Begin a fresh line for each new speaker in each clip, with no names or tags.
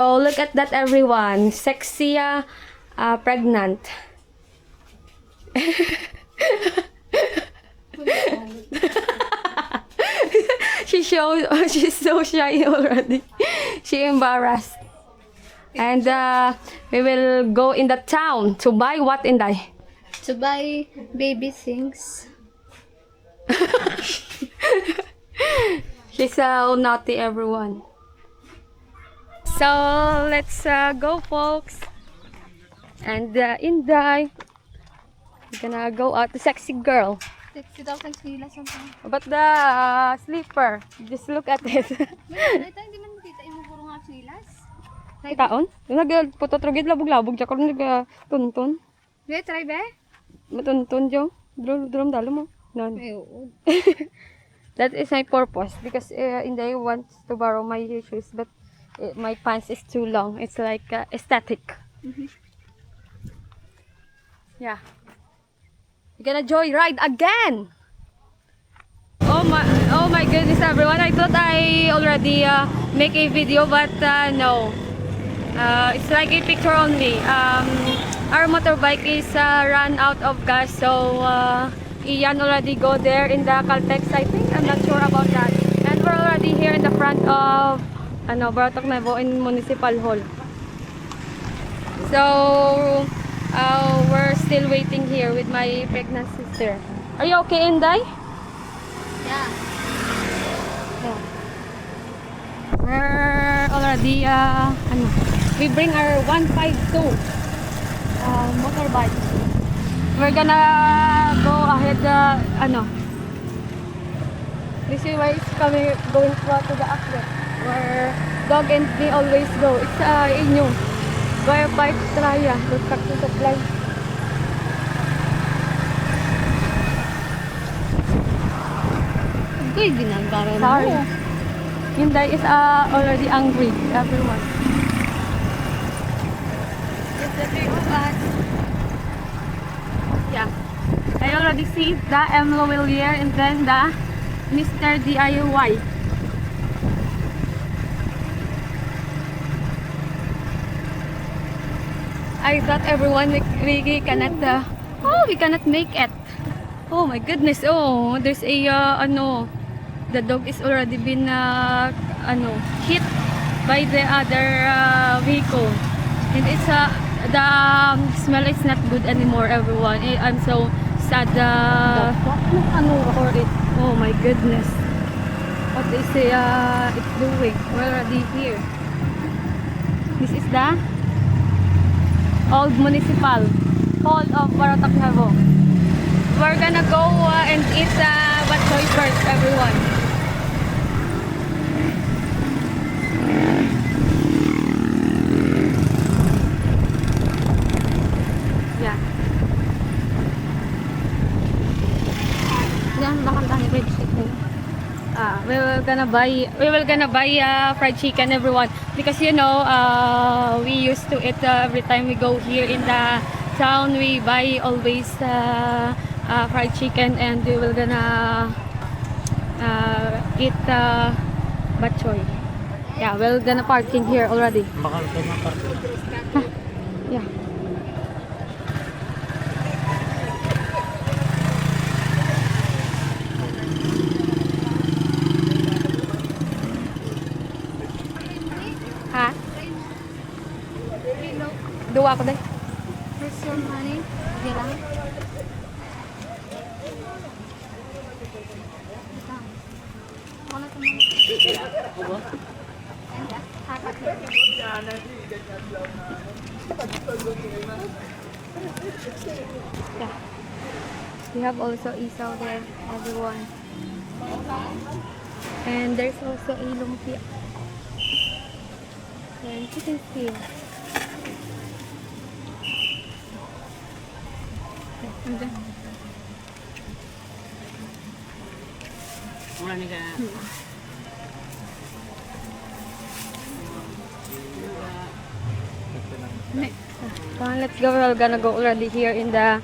Oh, look at that, everyone. Sexy, pregnant. She's so shy already. She embarrassed. And we will go in the town to buy what, Inday?
To buy baby things.
She's so naughty, everyone. So let's go, folks. And Inday, we're gonna go out. The sexy girl.
Sexy daw kang sila something.
But the slipper, just look at it.
Ito, hindi man makita yung puro nga silas.
Kaon? Nagputotrugid labog-labog siya kung nagtuntun.
Be, try be?
Matuntun jo. Drum dalo mo. Non.
Ay, oo.
That is my purpose because Inday wants to borrow my shoes, but my pants is too long. It's like aesthetic. Yeah. We're gonna joyride again. Oh my goodness, everyone! I thought I already make a video, but no. It's like a picture only. Our motorbike is run out of gas, so Ian already go there in the Caltex, I think. I'm not sure about that. And we're already here in the front of Baratok Nuevo in Municipal Hall. So we're still waiting here with my pregnant sister. Are you okay, Inday?
Yeah.
Yeah. We're already we bring our 152 motorbike. We're gonna go ahead this is why it's going to the outlet where Dog and me always go. It's inyo Goya Park Traya, Tractor Supply.
Ito'y ginagaro na
Sorry.
mo.
Hyundai is already angry, everyone.
It's the three of us.
Yeah. I already see the M. Lowellier and then the Mr. DIY. I thought everyone we cannot we cannot make it. Oh my goodness. Oh, there's a the dog is already been hit by the other vehicle. And it's the smell is not good anymore, everyone. I'm so sad for it. Oh my goodness. What is it's doing? We're already here. This is the old municipal hall of Baratok Nuevo. We're gonna go and eat batchoy first, everyone. Yeah. Yan, bakang tayo fried chicken. We will gonna buy fried chicken, everyone, because we used to eat every time we go here in the town. We buy always fried chicken, and we will gonna eat batchoy. Yeah, we're gonna parking here already. Yeah. Ha? Duwa ko deh.
Where's your money? Hindi lang. Wala ka mo.
Yeah. We have also isaw there, everyone. And there's also a lumpia. And chicken stew. Let's go. We're gonna go already here in the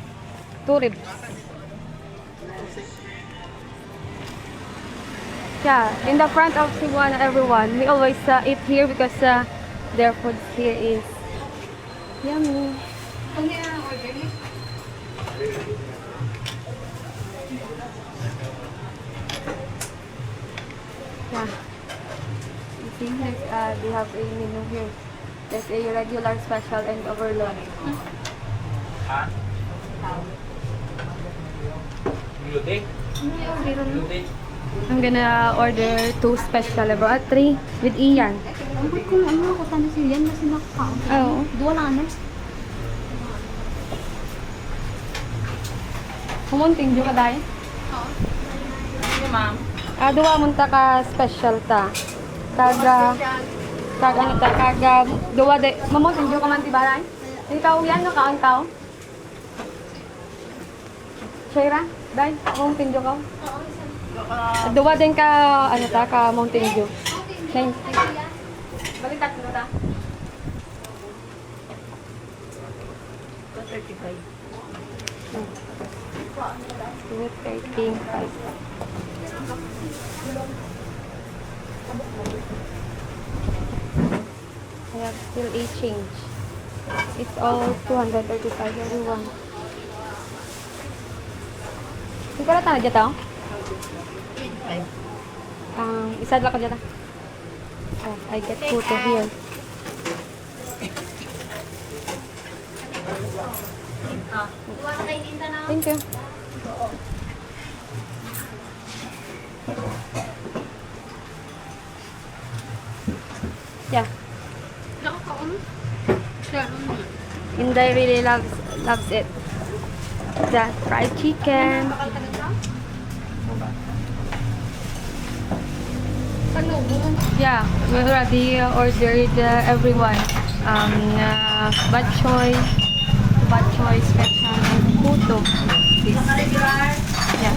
Turibs. Yeah, in the front of Cebuana, everyone. We always eat here because their food here is yummy.
Ano yung order niyo?
Yeah. You see, they have a menu here. There's a regular, special, and overload.
Lutik?
I'm gonna order 2 special, about 3 with Ian.
Ang kung ano ako tanong siya yan kasi nakakaon.
Oo.
Duwa lang ano?
Kumunting dyo ka dahil?
Oo. Ma'am.
Duwa munta ka special ta. Kaga ano ta, kaga duwa de. Mamunting dyo ka man tibalay? Ikaw yan, nakaon ka? Shaira? Dahil, mamunting dyo ka? Duwa din ka, ano ta, ka Mountain Dew. Thanks. Balikat mo ta. 235. I have still a change. It's all 235 everyone. Ikaw na tayo dito? Isa lang ka dito. Oh, I get photo here. Thank you. Yeah.
Nakakaon? Siya, ano?
Inday really loves it. The fried chicken. Yeah, we already ordered everyone. Bad choice, special, and puto. This. Yeah.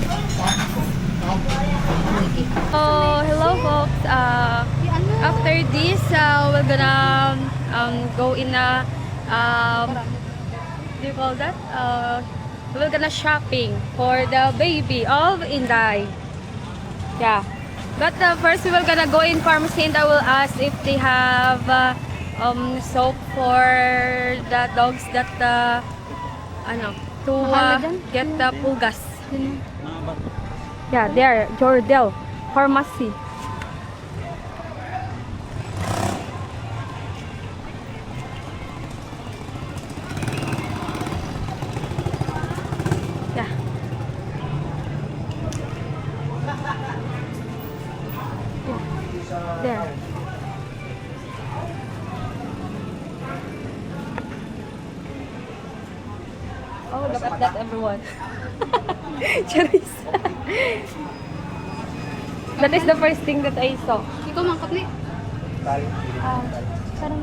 So, hello folks. After this, we're gonna go in a what do you call that? We're gonna shopping for the baby of Inday. Yeah. But first we will gonna go in pharmacy and I will ask if they have soap for the dogs that ano to get the pulgas. Yeah, there, Jordel Pharmacy. Yeah. There. Oh, look at that, everyone. Charis. That is the first thing that I saw.
Ikaw mangkot ni.
Parang,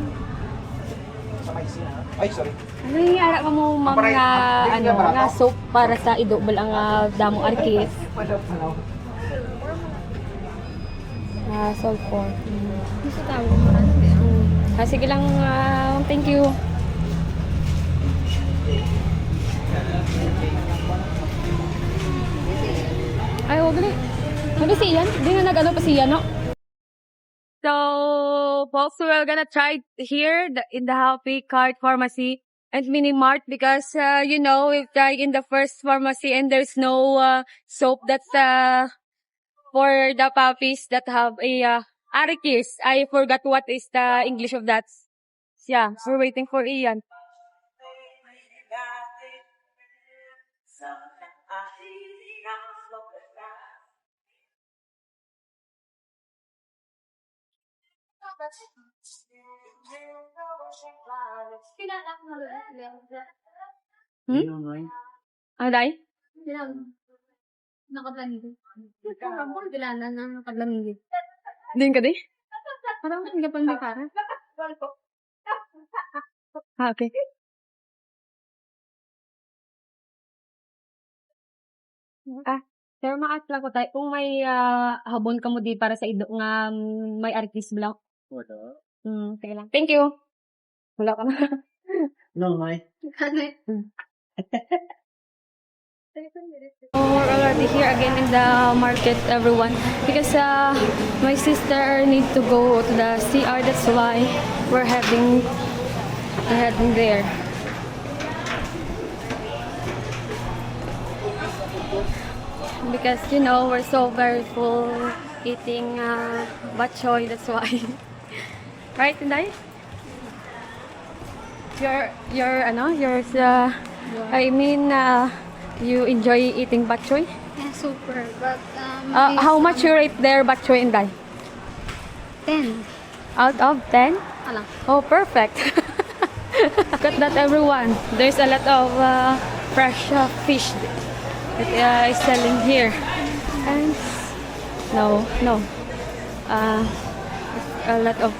Ay, sorry.
ano yung ara ka mo mga, ano, nga soap para sa idobal ang damo arkis? Sulfur.
Gusto tawag mo rin.
Sige lang, thank you. Ay, huwag na. Ano si Ian? Hindi na nag-ano pa si Ian, no? So, folks, we're gonna try here in the Happy Card Pharmacy and Mini Mart because, you know, we've tried in the first pharmacy and there's no soap that's for the puppies that have a Arikis. I forgot what is the English of that. Yeah, we're waiting for Ian. Alay?
Nakadlamig. Nakabol bilana na nakadlamig.
Din ka di?
Parang hindi pa may para.
Okay. Sir, ma-ask lang ko tayo, kung may habon ka mo di para sa ido nga may artist block.
Wala.
Sige lang. Thank you. Wala ka na.
No, may.
Ano eh?
We're already here again in the market, everyone, because my sister needs to go to the CR. That's why we're heading there. Because you know we're so very full eating bok choy. That's why, right, Inday? I mean, you enjoy eating bok choy?
Yeah, super. But,
How much you rate their bok choy, Inday?
10.
Out of 10?
Alam.
Oh, perfect. Look at that, everyone. There's a lot of fresh fish that is selling here. And no. A lot of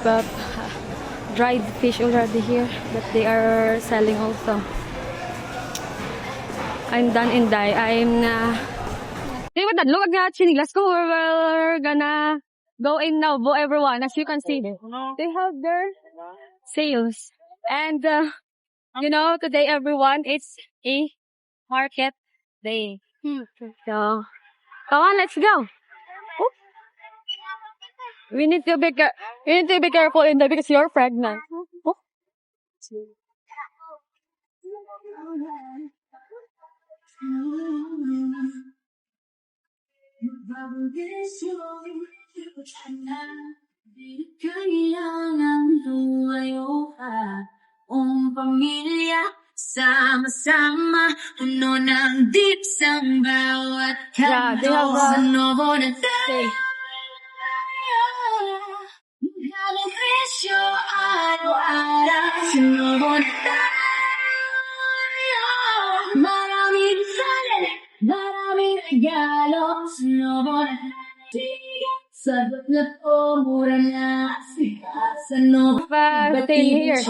dried fish already here that they are selling also. I'm done in Dai. Look at that, let's go. We're gonna go in now, everyone. As you can see, they have their sales. And you know, today everyone, it's a market day. So come on, let's go. Oop. We need to be careful in there because you're pregnant. Oop.
Pamilya, sama-sama, puno ng dips ang bawat
Yeah, they have
kanto. Sa Novo na
say.
tayo, galing presyo araw-araw. Sa Novo na tayo, maraming sale, maraming regalo. Sa Novo na tayo, sagot na po, mura na sa Novo.
Sale here.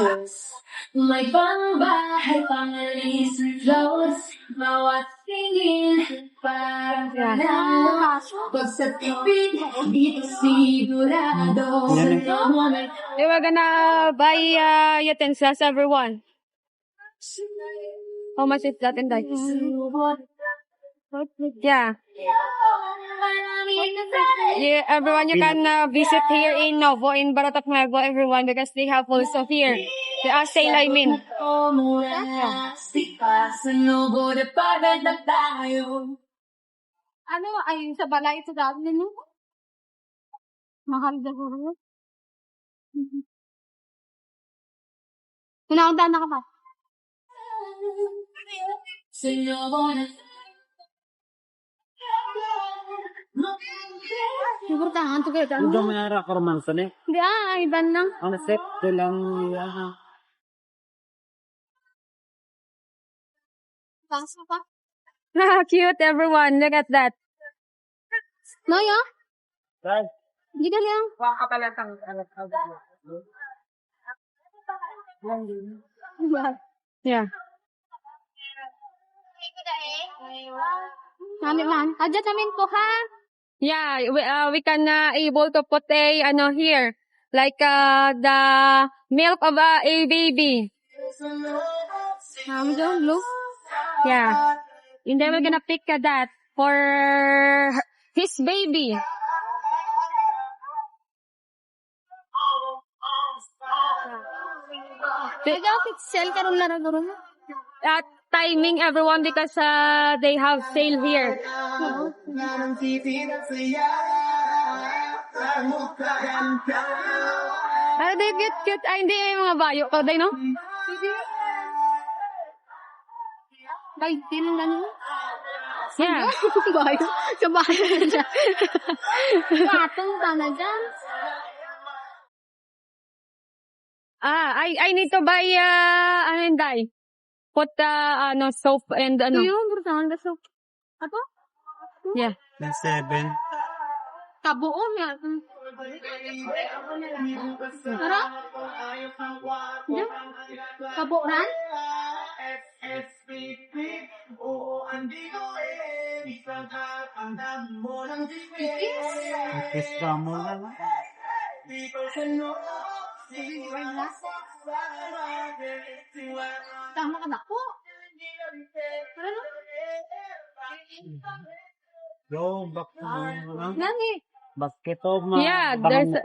May pangbahay, pangalis, and clothes, bawat tingin, parang panalo. Pag sa tipid, dito sigurado. Sa moment,
They were gonna buy utensils, everyone. How much is that in Dai? Yeah. Yeah, everyone, you can visit here in Novo, in Baratok Nuevo, everyone, because they have also here. The sale, I mean.
sa Novo na pagod na tayo.
Ano, ay, sa balay ito dati din, no? Mahal na ko. Kunaunta na ka pa.
Sa Novo na
Siguro tangan to kayo.
Udah merah korman sana.
Hindi iban lang.
Ang set lang ya.
Pasok pa.
Cute, everyone. Look at that.
No, yo?
Guys,
Hindi ka lang.
pakatalatang anak
Yeah.
Nami man. Adjust namin po, ha?
Yeah, we can able to put a here, like the milk of a baby.
Nami dyan, look.
Yeah. And then we're gonna pick that for his baby.
Kaya sell ka rin laro rin.
Timing, everyone, because they have sale here. They cute. Ay, hindi yung mga bayo ko, day, no?
Bay, din lang yun.
Yeah.
Bayo. Sa bayo na dyan. Patong ka na dyan.
I need to buy, Day. Put, soap and,
Ito yun, burtangan ka soap. Ato?
Yeah.
na 7.
Kabuon yan. Tara? Diyan? Kabuoran?
Kiss ka mo na.
Tama ka na po. Ano?
Go back to ano?
Nani?
Basket of mga
Yeah,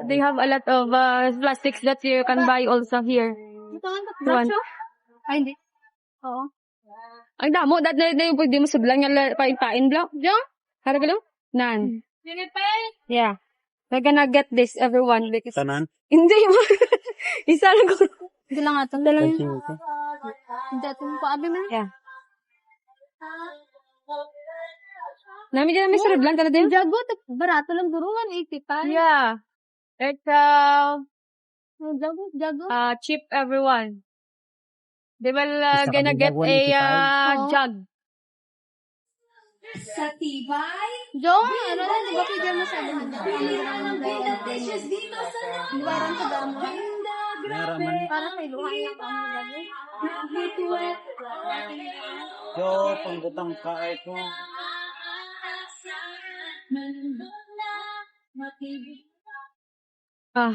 they have a lot of plastics that you can buy also here.
Ito ang
One.
tatlo. Ay, hindi. Oo.
Ang damo, na pwede mo sublang yung pain block. Diyan? Haragalo? Nan. Yeah. We're gonna get this, everyone, because...
tanan.
Hindi mo. Isa lang ko.
Hindi lang ato.
Dalang.
Hindi ato mo pa. Abi man.
Yeah. Nami dyan, may sarablan ka na din?
Jago, barato lang duro. 185.
Yeah. It's,
Jago.
cheap, everyone. They will
Isa
gonna
ka
get
bilang
a
185?
jug.
Sa tibay,
Jo, ano na, di ba pwede mo sabi mo?
just dito sa
Di ba rin sa damo?
Naraman.
Para kay Luhan yung pang
napituwet.
Yo, panggutang kaay ko.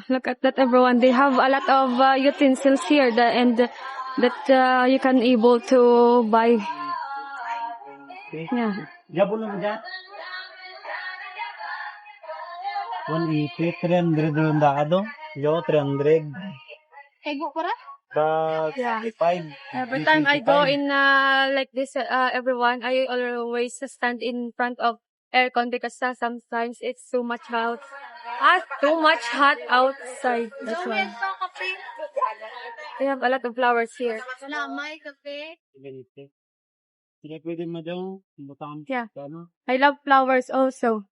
Look at that, everyone. They have a lot of utensils here that you can able to buy.
Okay.
Yeah.
Jabo lang dyan. 180, 300 lang dado. Yo, 300.
Ego para?
But,
Yeah.
5.
Every time I go in like this, everyone, I always stand in front of aircon because sometimes it's too much hot. Too much hot outside. That's why. They have a lot of flowers here.
Wala, may kape.
Ganito. Sige, pwede mo daw. Butang.
Yeah.
Ano?
I love flowers also.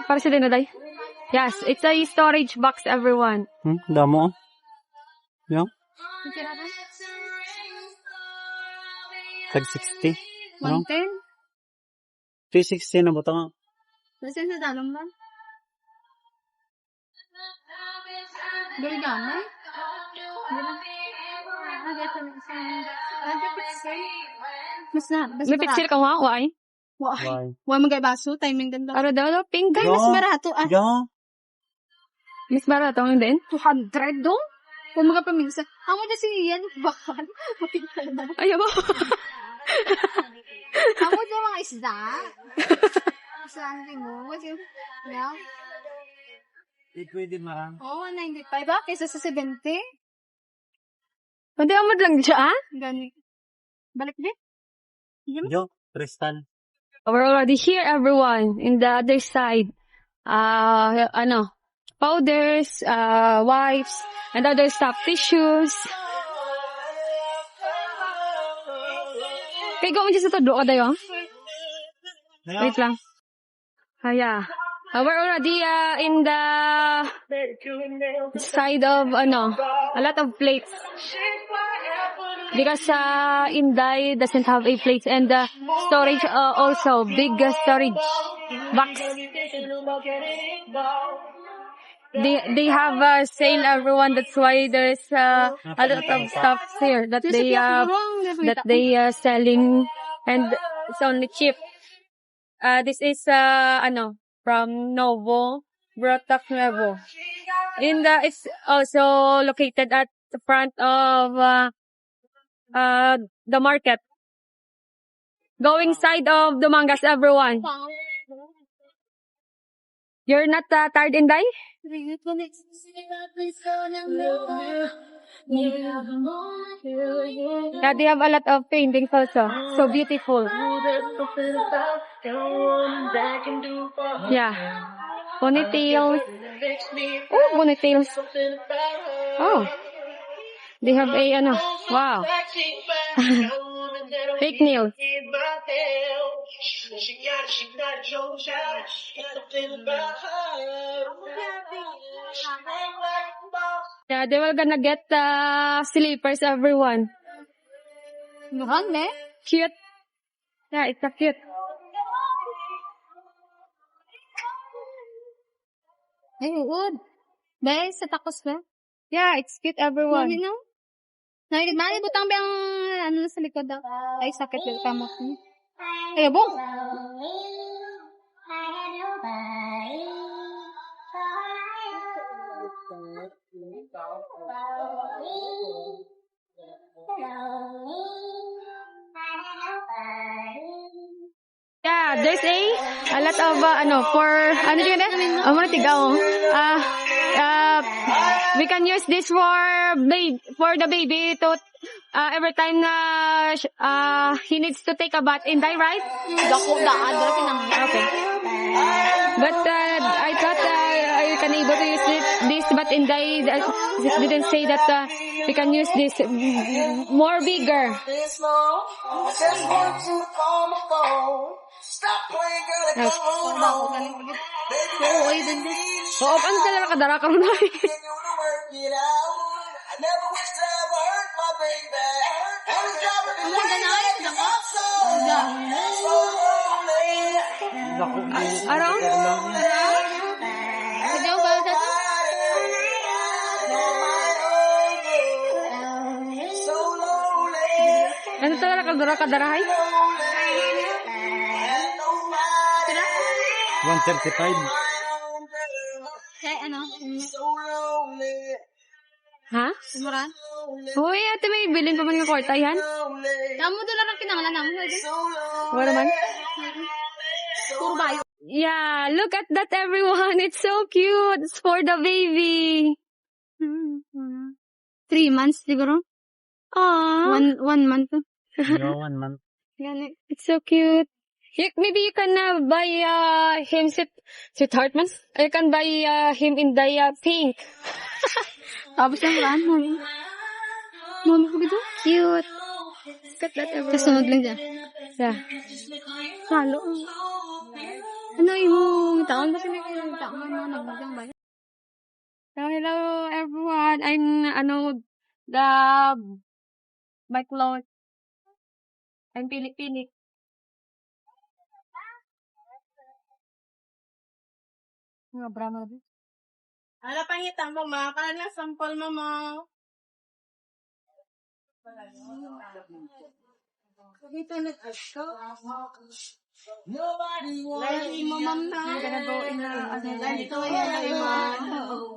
Para sa dinaday? Yes, it's a storage box, everyone.
Damo. Yo. Tag 60. Ano?
110?
360 na butang.
Kasi sa dalong ba? Gawin gamay? Mas
May picture ka nga, why?
Why?
Wala magay baso, timing din daw.
Aro daw, pink.
Kaya mas barato.
Yo.
Mas barato ang din.
200 do? Kung magapaminsa. Amo na si Ian, bakal. Mapinta na.
Ayaw mo.
Amo na mga isda. Isda mo. What's yung, yeah?
Pwede marang.
Oo, 95 ba? Kaysa sa 70?
Hindi amod lang siya, ah?
Gani. Balik din?
Yo. Crystal.
We're already here, everyone. In the other side. Powders, wipes, and other stuff. Tissues. Kaya gawin dyan sa todo ka dayo. Wait lang. Yeah. We're already in the side of, a lot of plates. Because Inday doesn't have a plate and storage also, big storage box. They have a sale, everyone. That's why there's a lot of stuff here that they selling, and it's only cheap. This is from Novo, Brotac Nuevo. It's also located at the front of the market. Going side of the Mangas, everyone. You're not tired, Inday? Yeah, they have a lot of paintings also. So beautiful. Yeah. Ponytails. Oh, ponytails. Oh. They have a, wow. Fake nails. Yeah, they were gonna get slippers, everyone.
Mahal, ne?
Cute. Yeah, it's a cute.
Ay, uod. Dahil sa takos ba?
Yeah, it's cute, everyone.
Mami, no? Mali butang ba ang sa likod daw? Ay, sakit yung kamot niya. Eh, bong.
Yeah, there's a lot of for ano yun eh? Muna tigaw. We can use this for the baby to every time na he needs to take a bath in die, right?
Dako, daan. Dala pinang.
Okay. But I thought I can able to use this but in die it didn't say that we can use this more bigger.
This long, just want to call my phone. Stop playing, girl, and
Yes.
come on. Baby,
Oo, ay, din.
Oo, paano sila nakadara ka mo na?
can you to work it out? I never wish to ever hurt my baby. Every drop of the
Ang ganda na ay, dako.
so lonely.
Naku,
Araw?
Sige, ba sa
So lonely.
Ano talaga kadara-kadarahay?
135.
Kaya ano?
So lonely.
Ha?
Sumuran?
Uy, ate may bilin pa man ng kwarta yan?
Namo doon lang kinanglan namo.
Wala man?
Puro bayo.
Yeah, look at that everyone. It's so cute. It's for the baby.
3 months siguro.
Aww.
1 month.
Yo, 1 month.
It's so cute. Maybe you can buy him sweetheart man. You can buy him in the pink.
Tapos yung ran. Mami ko dito.
Cute. Look at that everyone.
Kasunod lang dyan.
Yeah.
Halo. Ano yung taon ba sila kayo? Taon mo nagbagang ba?
So, hello everyone. I'm the my clothes. I'm Pili-Pili. Mga bramo din.
Ano pangita mo, ma? Kala na sample mo, ma. Dito nag-asko. Lagi mo, ma'am, na.
I'm gonna go in
Ganito yan, ay, ma.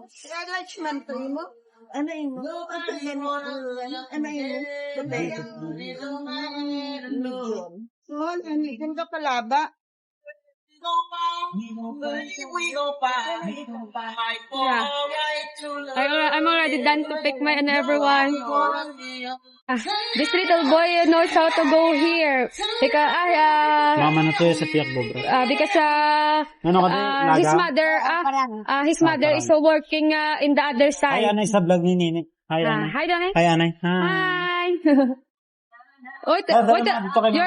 Enlargement to mo. Ano yun mo? Ito yan mo. Ano yun mo? Medium. Small, medium ka palaba.
I'm already done to pick my everyone. This little boy knows how to go here. Because
Mama na to sa tiyak bobra.
because
Ano ka
his mother is working in the other
Hi,
side.
Anay sa vlog ni Nini. Hi, Anay.
Hi, Donay.
Hi, Anay. Hi.
Hi. Wait,
Dito kayo,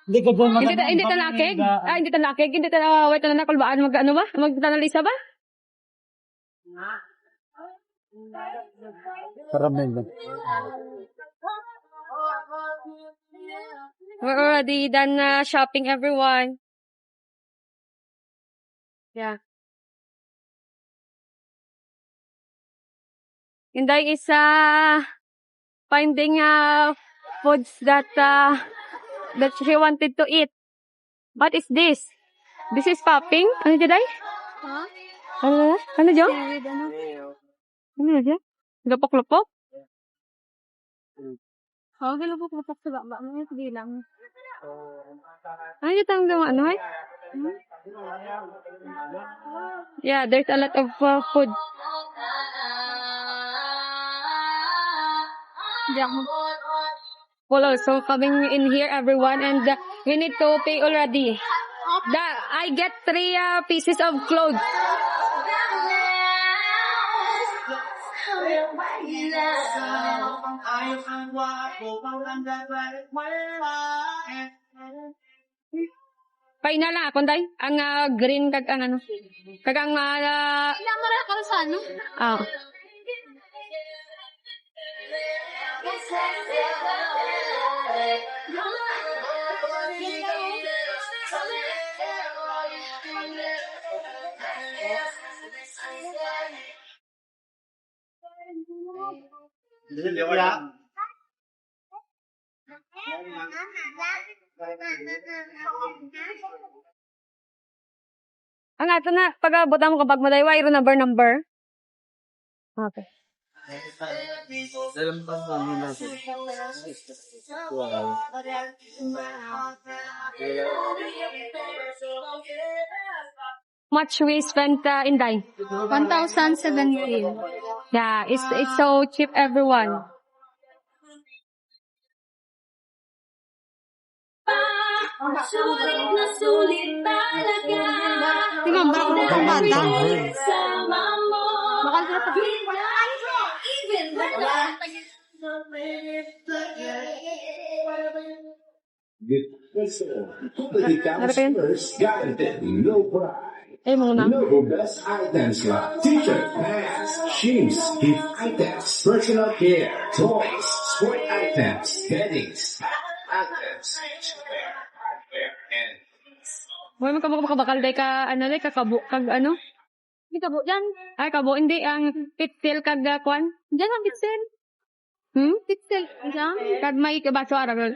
Hindi ka doon
hindi ta nakig. Hindi ta nakig. Hindi ta wait na nakulbaan ano ba? Magtanalisa ba?
Karamel ba?
We're already done shopping, everyone. Yeah. Inday is finding foods that she wanted to eat. What is this? This is popping. Ano dyan, Day?
Ha?
Ano dyan?
Ano?
Ano dyan? Lupok-lupok?
Oh, galupok-lupok sa baba. Mga bilang.
Ano dyan ang gawa? Ano ay? Yeah, there's a lot of food.
Hindi ako.
Well, also coming in here, everyone, and we need to pay already. I get 3 pieces of clothes. Paina lang ako, Day. Ang green kag ang ano. Kag ang
Pinamara ka sa ano?
ah. Ang ato na, pag-abot mo kapag madaywa, iro number. Okay. Much we spent in Dai?
1,017.
Yeah, it's so cheap, everyone.
Sulit na sulit talaga.
Tingnan ba ako ng bata?
Sama mo.
Bakal sila pa.
Even when
No pride.
Eh, muna.
No best items like t-shirt, pants, shoes, gift items, personal care, toys, sport items, beddings, items, wear, hardware, and
Hoy, magkabakal day ka, ano day, kakabo, kag ano? Hindi kabo dyan. Ay, kabo, hindi, ang pitsil kag kwan. Dyan ang pitsil. Pitsil. Dyan. Kag may baso aragol.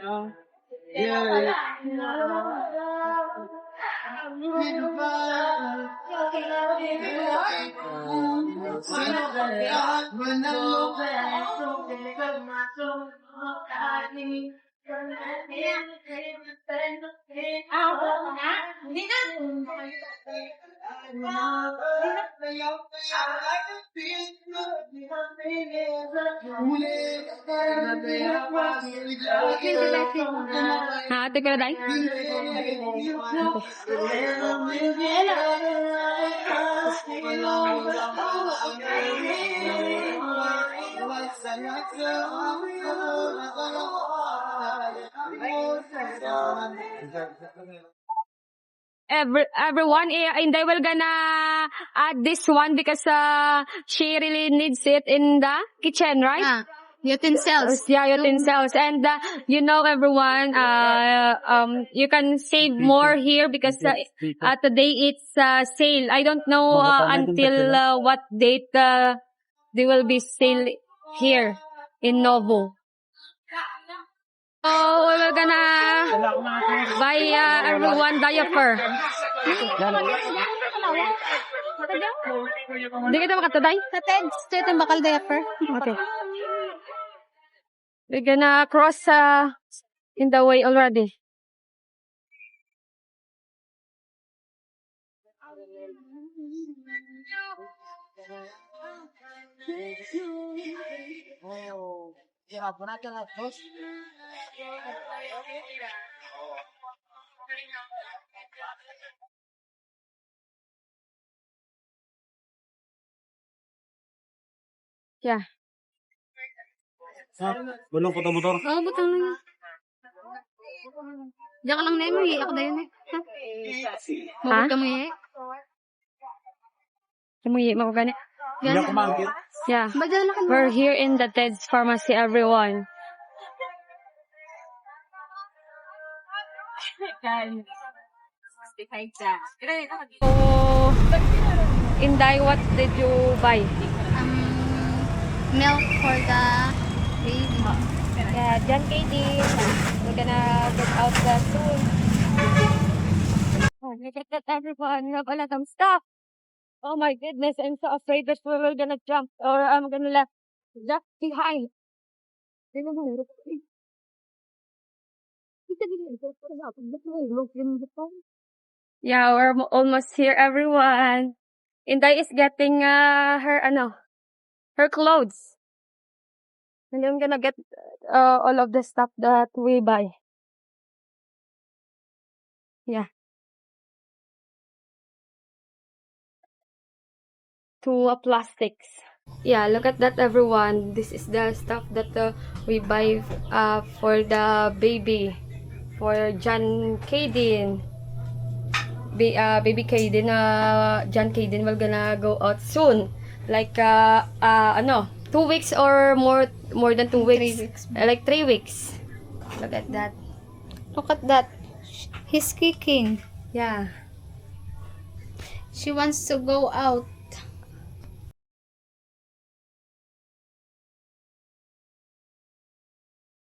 Ha, ate ka na day? Everyone, Inday will gonna add this one because she really needs it in the kitchen, right?
Utensils.
Yeah, utensils. And you know, everyone, you can save more here because today it's sale. I don't know until what date they will be sale here in Novo. So we're gonna buy everyone diaper. Hindi kita makataday?
Sa TED, straight ang bakal diaper.
Okay. We're gonna cross in the way already. Yeah.
Bulong ko to motor.
Oo, butang na yun. Diyan ka lang na yun, ako na yun eh.
Ha?
Mabot ka mo eh.
Sumuyi mo ko gani.
Hindi ako mangkit.
Yeah.
Ba dyan na ka
We're here in the Ted's Pharmacy, everyone. So, Inday, what did you buy?
milk for the baby.
Yeah, John Katie. We're gonna get out soon. Oh, look at that, everyone. We have a lot of stuff. Oh my goodness, I'm so afraid that we're gonna jump or I'm gonna left just behind. Yeah, we're almost here, everyone. Inday is getting her clothes. And I'm gonna get all of the stuff that we buy. Yeah. To plastics. Yeah, look at that, everyone. This is the stuff that we buy for the baby. For John Kaden. Baby Kaden, John Kaden will gonna go out soon. Like, 2 weeks or more than 2 weeks.
3 weeks.
Like 3 weeks. Look at that.
Look at that. He's kicking.
Yeah.
She wants to go out.